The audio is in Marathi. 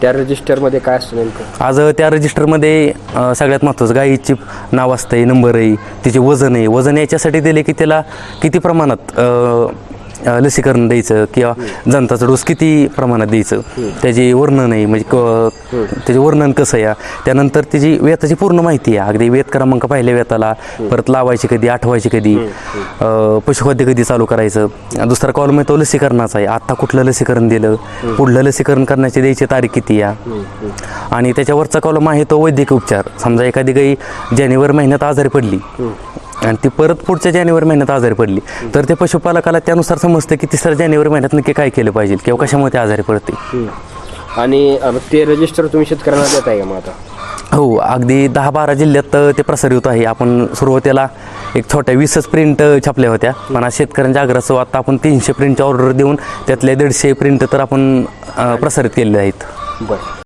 त्या रजिस्टरमध्ये काय असतं नेमकं? आज त्या रजिस्टरमध्ये सगळ्यात महत्त्वाचं गायीची नाव असतं, नंबर आहे, तिचे वजन आहे. वजन याच्यासाठी दिले की त्याला किती प्रमाणात लसीकरण द्यायचं किंवा जंताचा डोस किती प्रमाणात द्यायचं, त्याची वर्णन आहे, म्हणजे त्याचे वर्णन कसं आहे. त्यानंतर त्याची वेताची पूर्ण माहिती आहे, अगदी वेत क्रमांक पहिल्या वेताला, परत लावायची कधी, आठवायची कधी, पशुखाद्य कधी चालू करायचं. दुसरा कॉलम आहे तो लसीकरणाचा आहे, आत्ता कुठलं लसीकरण दिलं, पुढलं लसीकरण करण्याची द्यायची तारीख किती आहे. आणि त्याच्यावरचा कॉलम आहे तो वैद्यकीय उपचार. समजा एखादी गाई जानेवारी महिन्यात आजारी पडली आणि ती परत पुढच्या जानेवारी महिन्यात आजारी पडली तर ते पशुपालकाला त्यानुसार समजतं की तिसऱ्या जानेवारी महिन्यात नक्की काय केलं पाहिजे किंवा कशामुळे ते आजारी पडते. आणि ते रजिस्टर तुम्ही शेतकऱ्यांना देत आहे का मग आता? हो, अगदी 10-12 जिल्ह्यात ते प्रसारित आहे. आपण सुरुवातीला एक छोट्या 20च प्रिंट छापल्या होत्या, पण आज शेतकऱ्यांच्या आग्रहासह आता आपण 300 प्रिंटची ऑर्डर देऊन त्यातल्या 150 प्रिंट तर आपण प्रसारित केलेल्या आहेत. बरं.